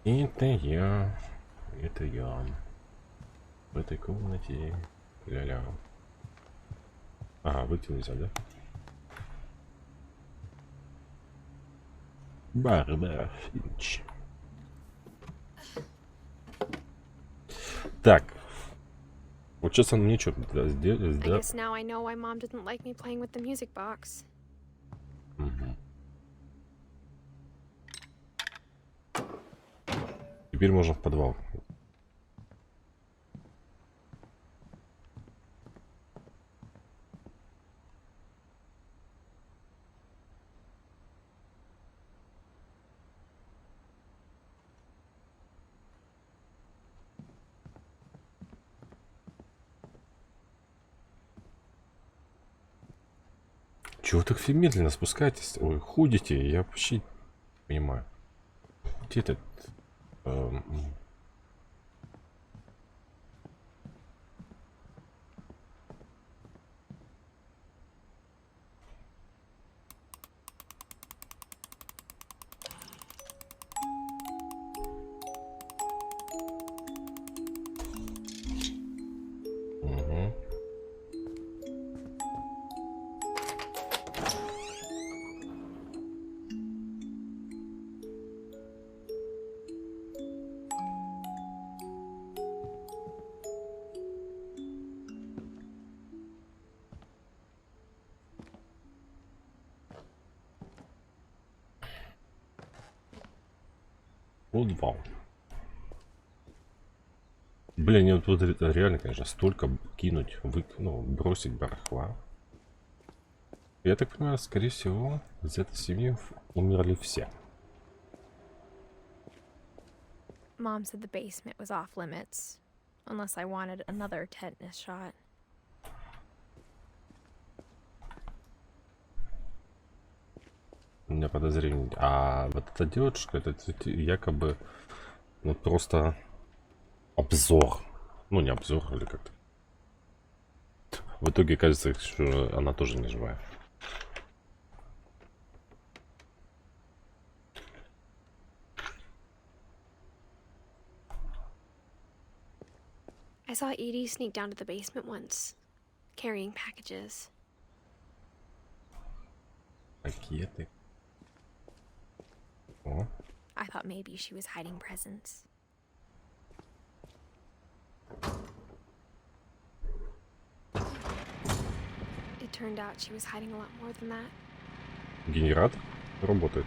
Это я. Это я. В этой комнате. Ля-ля. Ага, выйти нельзя, да? Барбара Финч. Так. Вот сейчас он мне что сделает, I да? guess now I know why Mom didn't like me playing with the music box. Угу. Теперь можно в подвал. Чего вы так все медленно спускаетесь? Ой, ходите, я вообще не понимаю. Где этот... эм, угу. Подвал. Блин, мне вот тут реально, конечно, столько кинуть, ну, бросить барахла. Я так понимаю, скорее всего, из этой семьи умерли все. Mom said the basement was off limits, unless I wanted another tetanus shot. У меня подозрение. А вот эта девушка, это якобы, ну, просто обзор. Ну, не обзор, или как-то. В итоге кажется, что она тоже не живая. I saw Edie sneak down to the basement once, carrying packages. Пакеты. О. I thought maybe she was hiding presents. It turned out she was hiding a lot more than that. Генератор работает.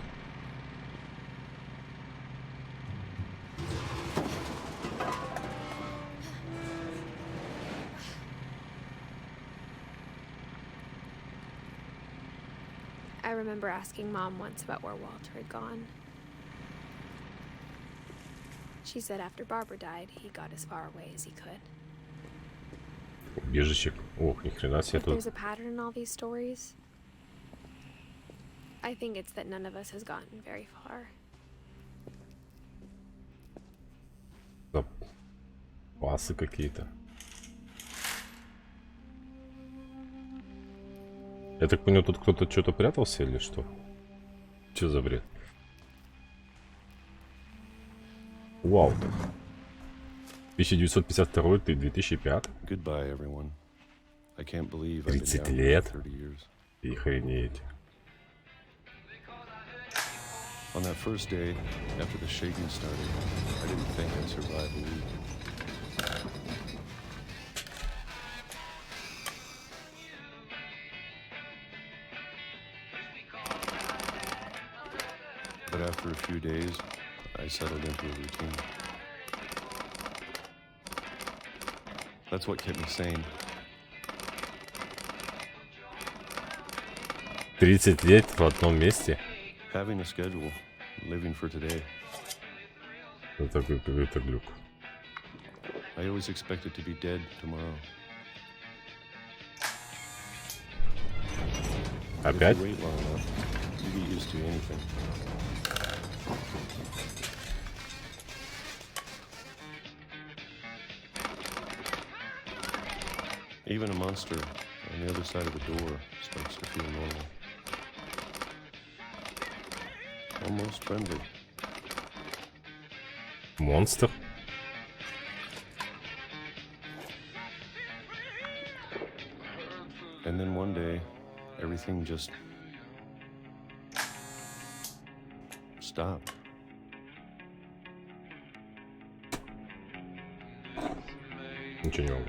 I remember asking Mom once about where Walter had gone. She said after Barbara died, he got as far away as he could. Убежище. Ох, ни хрена себе If тут. there's a pattern in all these stories, I think it's that none of us has gotten very far. Запасы какие-то. Я так понял, тут кто-то что-то прятался или что? Что за бред? Вау. 1952-2005. 30 лет. И охренеть. On that first day, after the shaking started, I didn't think I'd survive a week. But after a few days, I settled into a routine. That's what kept me sane. 30 лет в одном месте. Having a schedule, living for today. Это какой-то глюк. I always expected to be dead tomorrow. Опять? If you wait long enough, you get used to anything. Even a monster on the other side of the door starts to feel normal. Almost friendly. Монстр. And then one day, everything just stopped. Ничего не могу.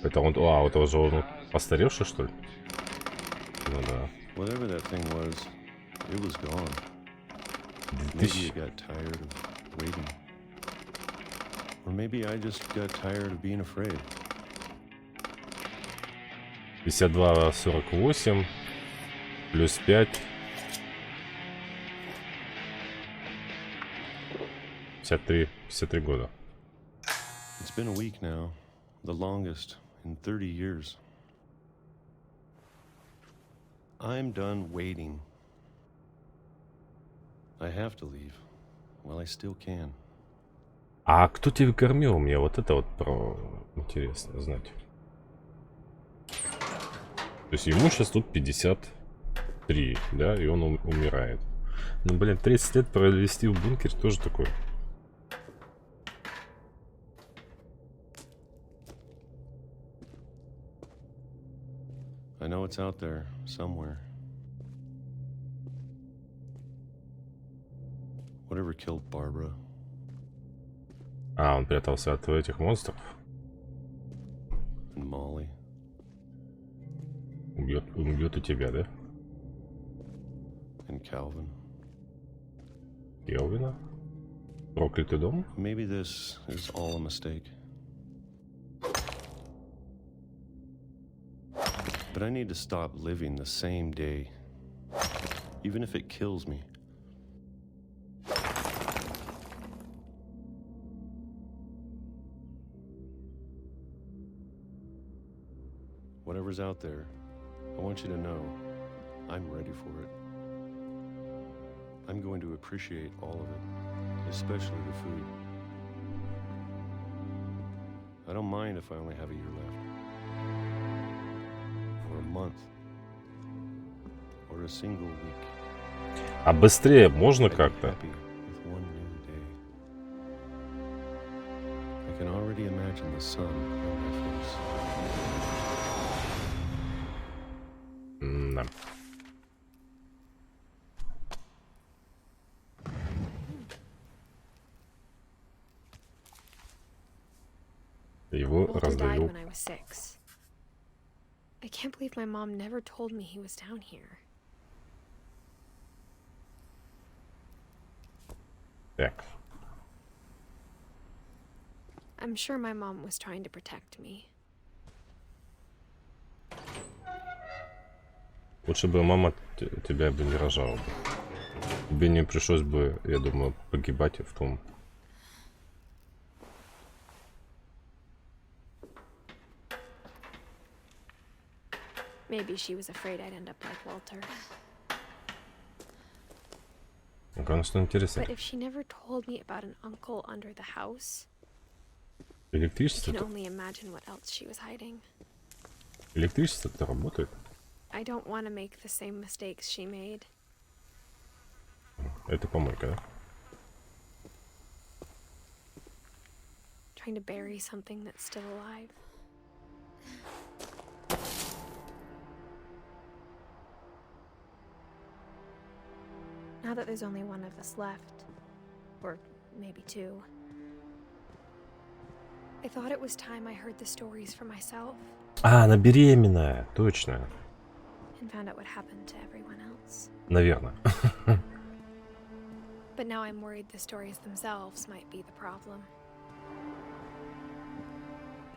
Это он... А, это уже он постаревший, что ли? Ну да. Whatever that thing was, it was gone. Maybe it got tired of waiting. Or maybe I just got tired of being afraid. 52-48 плюс 5. 53 года. It's been a week now, the longest in 30 years. I'm done waiting. I have to leave while I still can. А кто тебя кормил? Мне вот это вот про интересно знать. То есть ему сейчас тут 53, да, и он умирает. Ну, блин, 30 лет провести в бункере тоже такое. I know it's out there somewhere. Whatever killed Barbara. А, он прятался от этих монстров. And Molly. Убьет и тебя, да? And Calvin. Келвина? Проклятый дом? Maybe this is all a mistake. But I need to stop living the same day, even if it kills me. Whatever's out there, I want you to know I'm ready for it. I'm going to appreciate all of it, especially the food. I don't mind if I only have a year left. Or a month. Or a single week. А быстрее можно I'd be как-то? happy with one new day. I can already imagine the sun on my face. Да. Его Walter died раздавил. when I was 6. I can't believe my mom never told me he was down here. Так. I'm sure my mom was trying to protect me. Лучше бы мама тебя бы не рожала бы. Тебе не пришлось бы, я думаю, погибать в том. Maybe she was afraid I'd end up like Walter. Ну, конечно, интересно. But if she never told me about an uncle under the house, I Электричество, can only imagine what else she was hiding. электричество-то работает. I don't want to make the same mistakes she made. Это помойка, да? Trying to bury something that's still alive. Now that there's only one of us left, or maybe two, I thought it was time I heard the stories for myself А, она беременная, точно. and found out what happened to everyone else. Наверное. But now I'm worried the stories themselves might be the problem.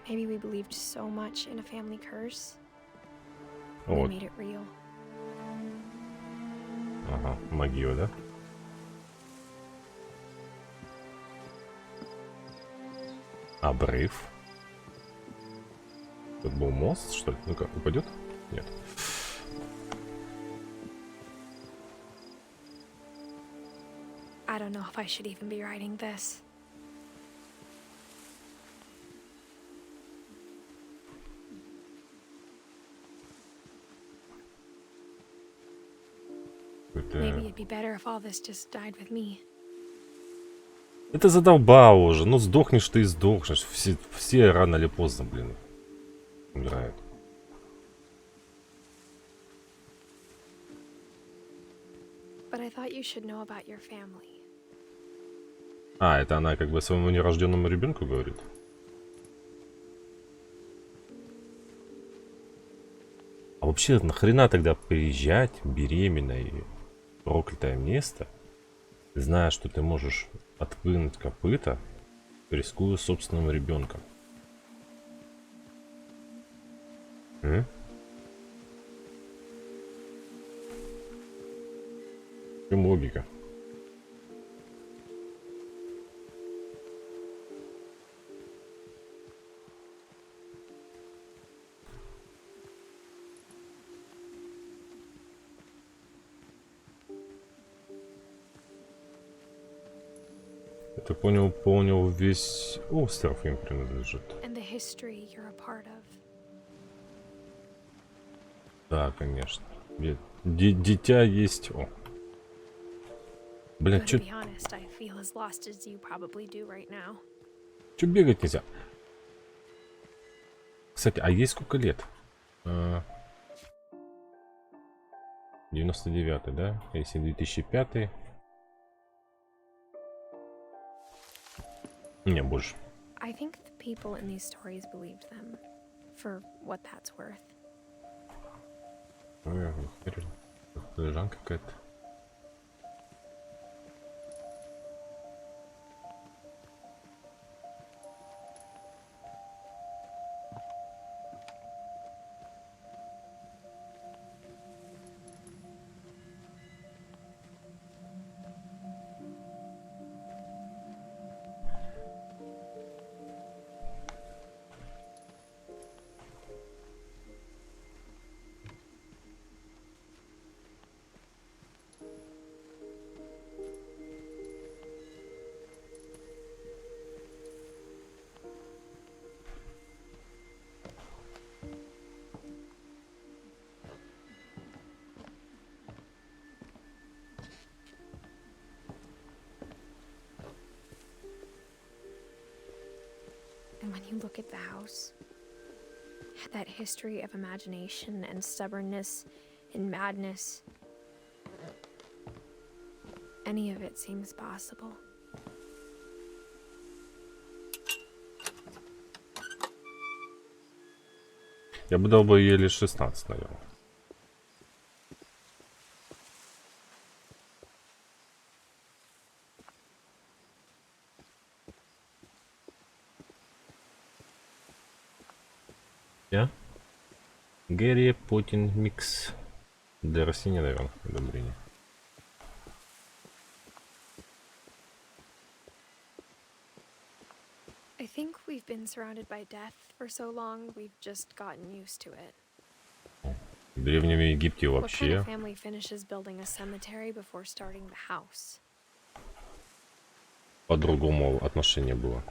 Maybe we believed so much in a family curse, we Вот. made it real. Ага, могила, да? Обрыв. Тут был мост, что ли? Ну-ка, упадет? Нет. I don't know if I should even be writing this. Maybe Это... it'd be better if all this just died with me. Это задолбало уже. Ну сдохнешь ты и сдохнешь. Все рано или поздно, блин, умирают. But I thought you should know about your family. А, это она как бы своему нерожденному ребенку говорит? А вообще, нахрена тогда приезжать беременной в проклятое место, зная, что ты можешь отвынуть копыта, рискуя собственным ребенком? В чем логика? Я понял, весь остров им принадлежит. And the history you're a part of. Да, конечно. Дитя есть. О. Блин, But чё to be honest, I feel as lost as you probably do right now. бегать нельзя? Кстати, а ей сколько лет? 99-й, да? Если 2005-й. Не, больше. I think the people in these stories believed them, for what that's worth. Ой, лежанка какая-то. And when you look at the house, that history of imagination and stubbornness and madness, any of it seems possible. Я бы дал бы ей лет 16, наверное. Я? Гэри Путин микс. Для растения, наверное, удобрение. I think we've been surrounded by death for so long, we've just gotten used to it. В Древнем Египте What kind вообще. of family finishes building a cemetery before starting the house? По-другому отношение было.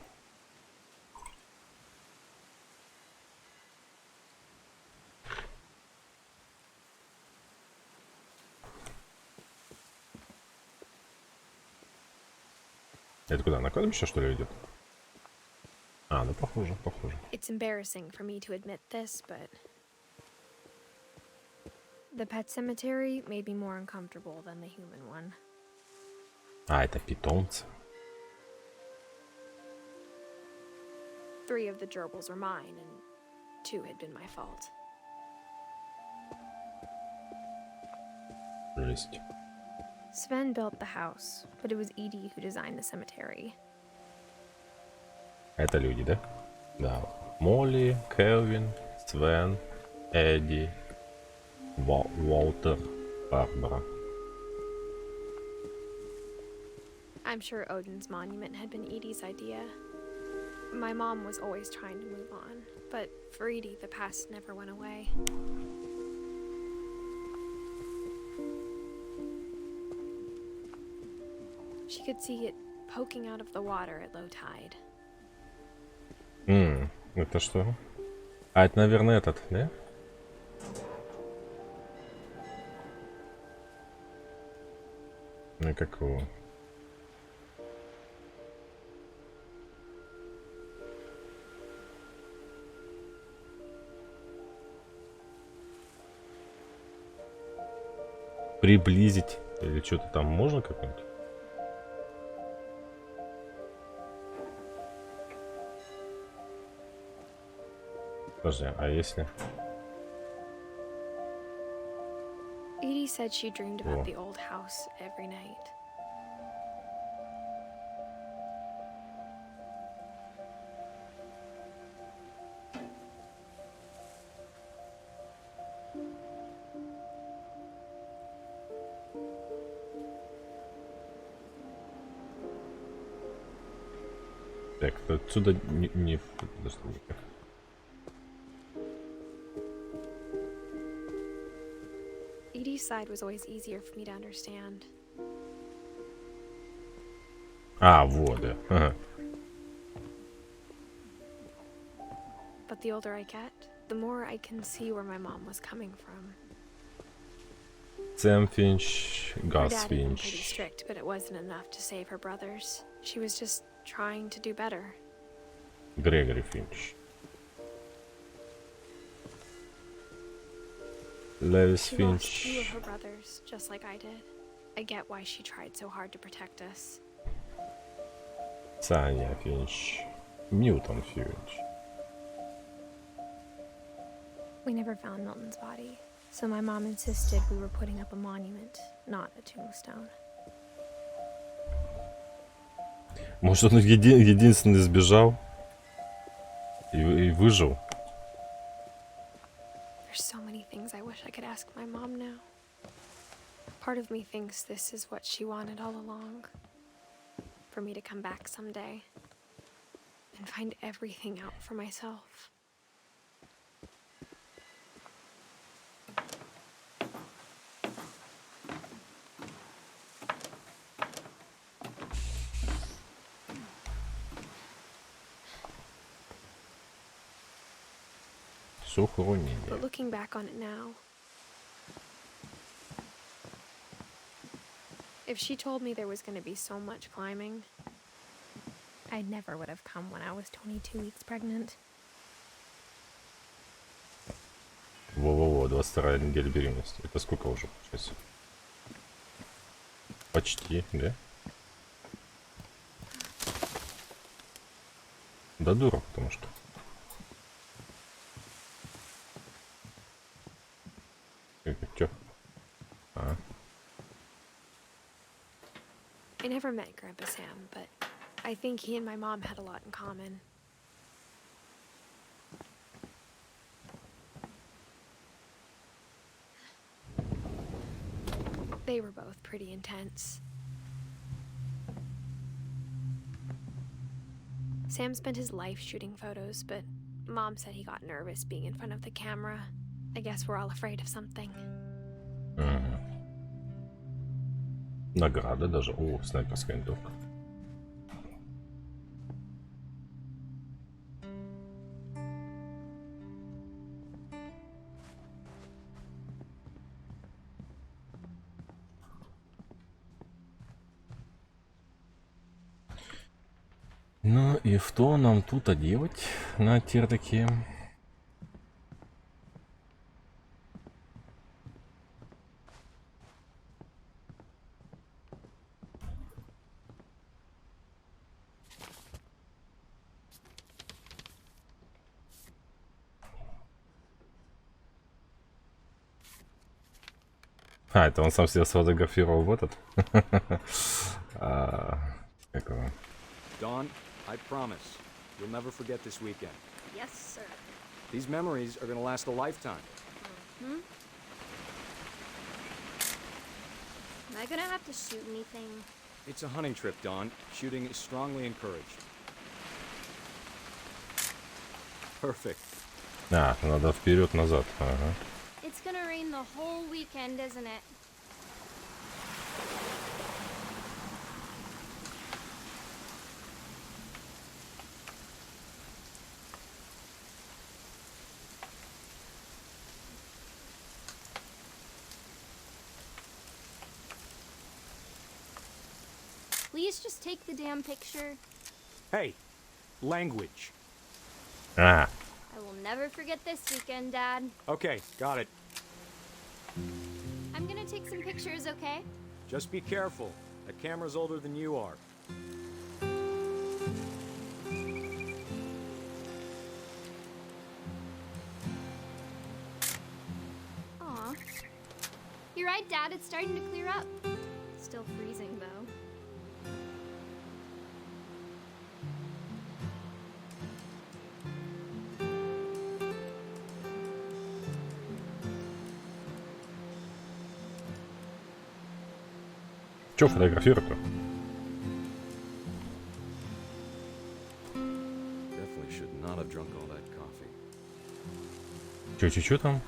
Это куда? На кладбище, что ли, идет? А, ну похоже, похоже. It's embarrassing for me to admit this, but the pet cemetery may be more uncomfortable than the human one. А, это питомцы. 3 of the gerbils were mine, and 2 had been my fault. Жесть. Sven built the house, but it was Edie who designed the cemetery. Это люди, да? Да. Молли, Келвин, Свен, Эдди, Уолтер, Барбара. I'm sure Odin's monument had been Edie's idea. My mom was always trying to move on, but for Edie, the past never went away. She could see it poking out of the water at low tide. Это что? А, это, наверное, этот, да? Ну, как его? приблизить или что-то там можно как-нибудь? Подожди, а если... Edie said she dreamed Oh. about the old house every night. Так, отсюда не... Подожди, никак. Edie's side was always easier for me to understand. А, вот, да. Ага. But the older I get, the more I can see where my mom was coming from. Сэм Финч, Her Гас dad had been pretty Финч. strict, but it wasn't enough to save her brothers. She was just trying to do better. Грегори Финч. Левис She lost two of Финч. her brothers, just like I did. I get why she tried so hard to protect us. Саня Финч. Ньютон Финч. We never found Milton's body, so my mom insisted we were putting up a monument, not a tombstone. Может, он единственный сбежал и выжил? There's so many things I wish I could ask my mom now. Part of me thinks this is what she wanted all along. For me to come back someday and find everything out for myself. Сохранение. But looking back on it now, if she told me there was going to be so much climbing, I never would have come when I was 22 weeks pregnant. Во-во-во, 22 неделя беременности. Это сколько уже получается? Почти, да? Да дура, потому что. Чё? А? I never met Grandpa Sam, but I think he and my mom had a lot in common. They were both pretty intense. Sam spent his life shooting photos, but Mom said he got nervous being in front of the camera. I guess we're all afraid of something. Награда даже. О, снайперская винтовка. Ну и что нам тут делать на чердаке? А, это он сам себя сфотографировал в этот? Как его? Dawn, I promise, you'll never forget this weekend. Yes, sir. These memories are gonna last a lifetime. Am I gonna have to shoot anything? It's a hunting trip, Dawn. Shooting is strongly encouraged. Perfect. А, надо вперед-назад. Ага. It's gonna rain the whole weekend, isn't it? Please just take the damn picture. Hey, language. А, I will never forget this weekend, Dad. Okay, got it. I'm gonna take some pictures, okay? Just be careful. That camera's older than you are. Aw. You're right, Dad. It's starting to clear up. Still freezing, though. Чё фотографировать-то? Definitely should not have drunk all that coffee. Чё там?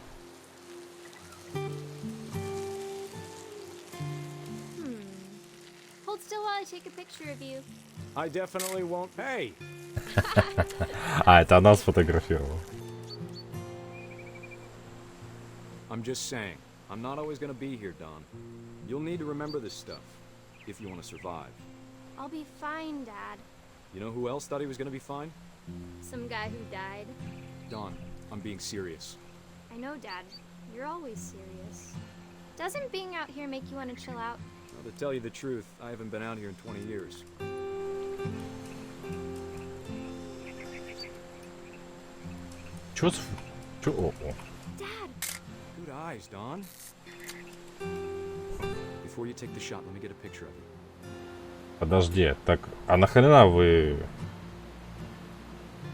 Hold still while I take a picture of you. I definitely won't. Hey! А, это она сфотографировала. I'm just saying. I'm not always gonna be here, Don. You'll need to remember this stuff if you want to survive. I'll be fine, Dad. You know who else thought he was gonna be fine? Some guy who died. Don, I'm being serious. I know, Dad. You're always serious. Doesn't being out here make you want to chill out? Well, to tell you the truth, I haven't been out here in 20 years. Чё? О. Dad! Good eyes, Don. Before you take the shot, let me get a picture of you. Подожди, так, а нахрена вы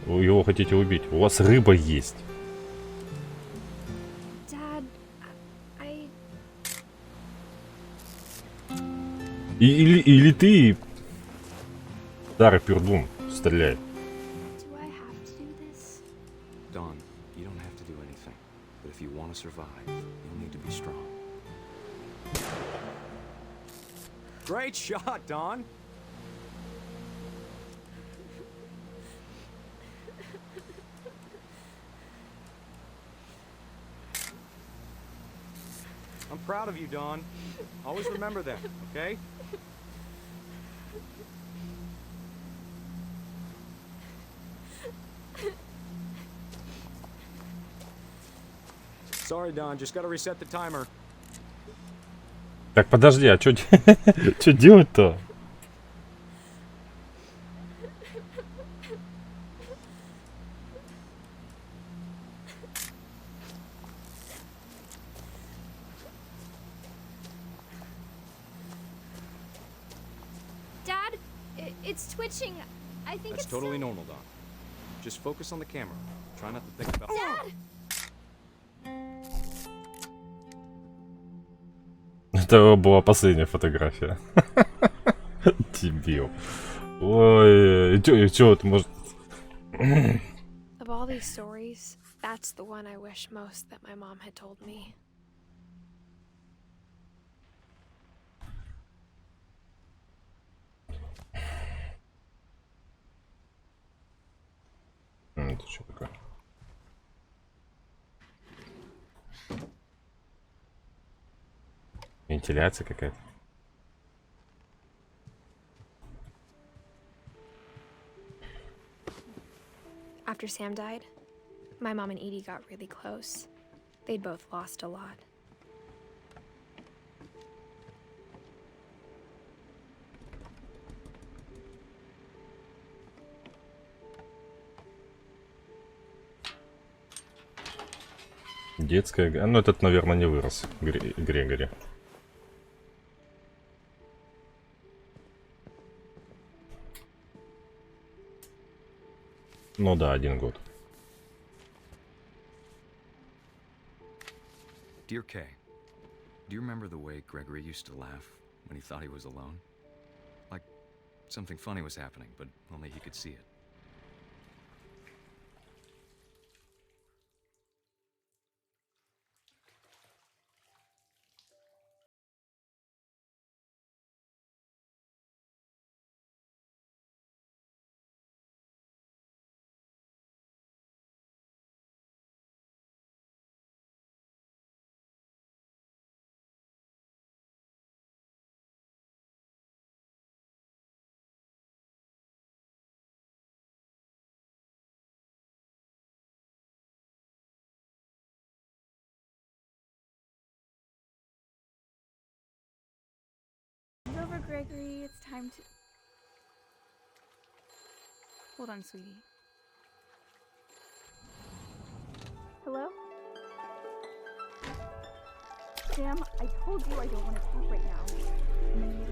его хотите убить? У вас рыба есть. Dad, I... Или ты, старый пердун, стреляй. Do I have to do this? Don, you don't have to do anything. But if you want to survive, you'll need to be strong. Great shot, Don! I'm proud of you, Don. Always remember that, okay? Sorry, Don. Just gotta reset the timer. Так, подожди, а чё делать-то? Dad, it's twitching. I think That's it's totally normal, Don. Just focus on the camera. Try not to think about... Dad! Это была последняя фотография. Дебил. Ой, чё это может... Of all these stories, that's the one I wish most that my mom had told me. Это что такое? Вентиляция какая-то. After Sam died, my mom and Edie got really close. They'd both lost a lot. Детская... Ну, этот, наверное, не вырос. Грегори. Ну да, 1 год. Dear Kay, do you remember the way Gregory used to laugh when he thought he was alone? Like something funny was happening, but only he could see it. over, Gregory. It's time to... Hold on, sweetie. Hello? Sam, I told you I don't want to talk right now.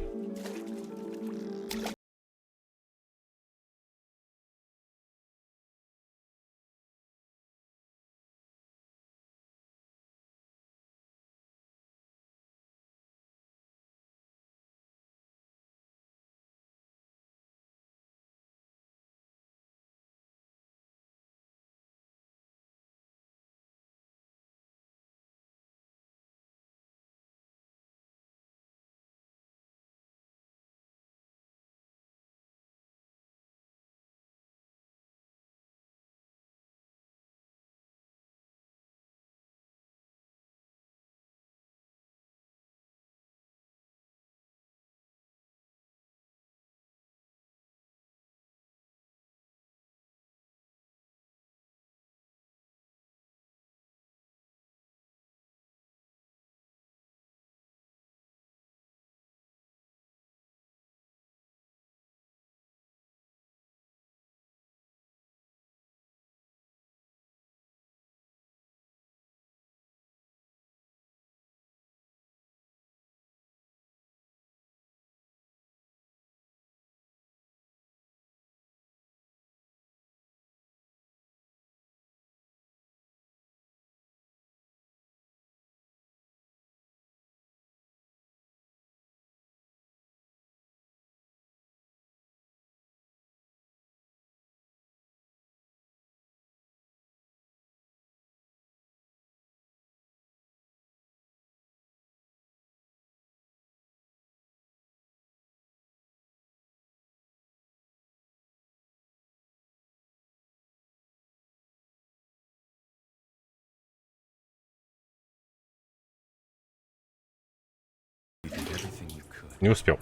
You did everything you could. Не успел.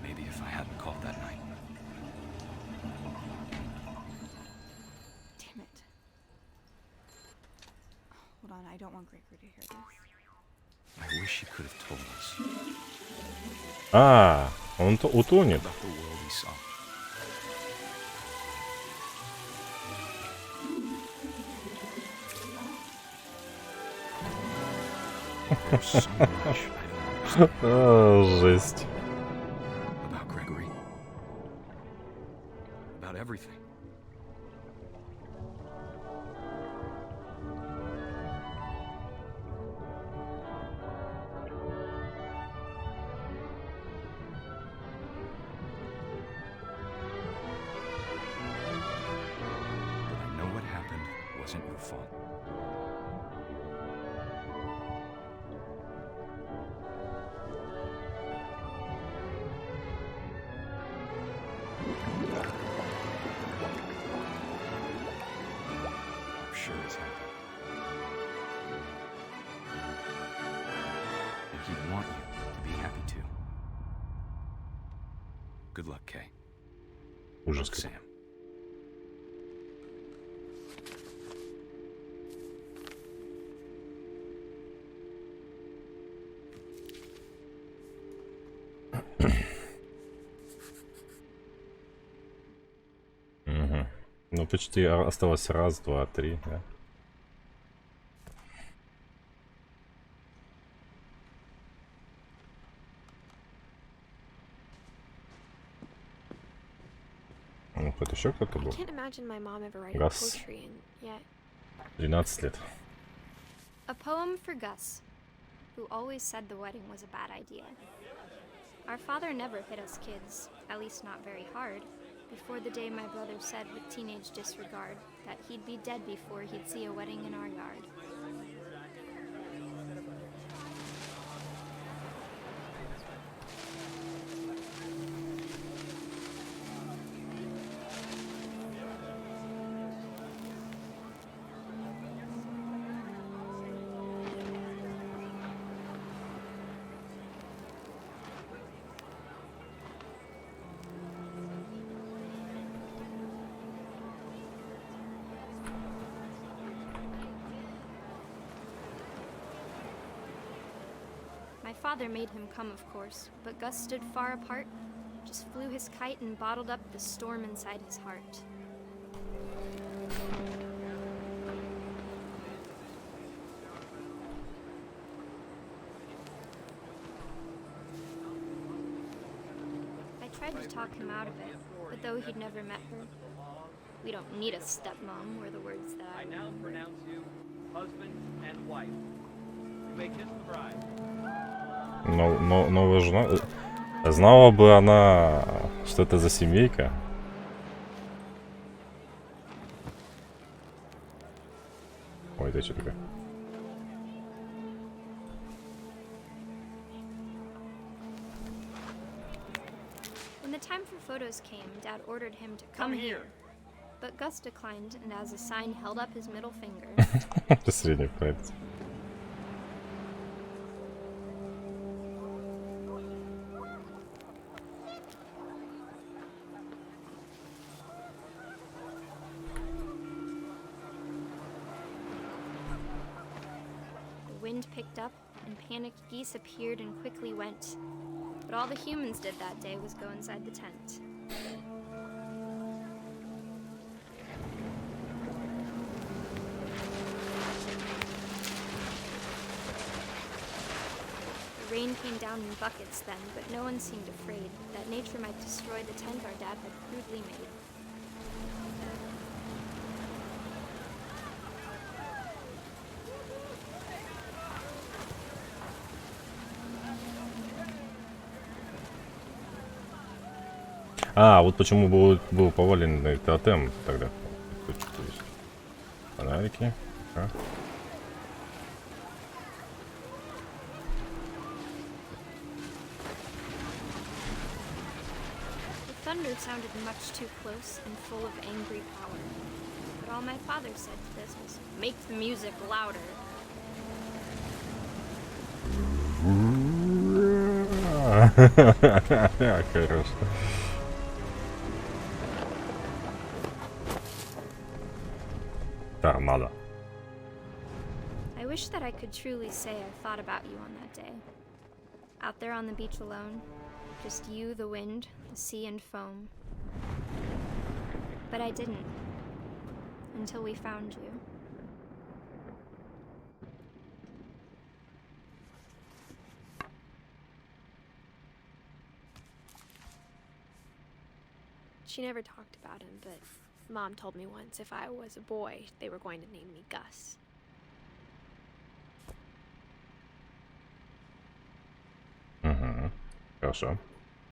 Maybe if I hadn't called that night. Damn it. Hold on, I don't want Gregory to hear this. I wish he could have told us А, он утонет. about the world he saw. There's so much I don't understand Жесть. about Gregory. About everything. But I know what happened wasn't your fault. I'm sure he's happy. And he'd want you to be happy too. Good luck, Kay. Ужас Love, какой. Sam. Мгм. Ну, почти осталось раз, два, три, да? Ну, хоть еще кто-то I был. can't imagine my mom ever writing Gus. poetry, and yet 12 лет. A poem for Gus, who always said the wedding was a bad idea. Our father never hit us kids, at least not very hard, before the day my brother said with teenage disregard that he'd be dead before he'd see a wedding in our yard. My father made him come, of course, but Gus stood far apart, just flew his kite and bottled up the storm inside his heart. I tried to talk him out of it, but though he'd never met her, we don't need a stepmom, were the words that I now pronounce you husband and wife. You may kiss the bride. Новая жена. Знала бы она, что это за семейка. Ой, это что такое? When the time for photos came, Dad ordered him to come here. But Gus declined, and as a sign held up his middle finger. Средний палец. The wind picked up, and panicked geese appeared and quickly went. But all the humans did that day was go inside the tent. The rain came down in buckets then, but no one seemed afraid that nature might destroy the tent our dad had crudely made. А, вот почему был повален тотем тогда. Тут что есть? Фонарики. А? The thunder sounded much too close and full of angry power. But all my father said to this was, "Make the music louder." Хорошо. Торнадо. I wish that I could truly say I thought about you on that day. Out there on the beach alone, just you, the wind, the sea, and foam. But I didn't. Until we found you. She never talked about him, but Mom told me once if I was a boy, they were going to name me Gus. Угу. Хорошо.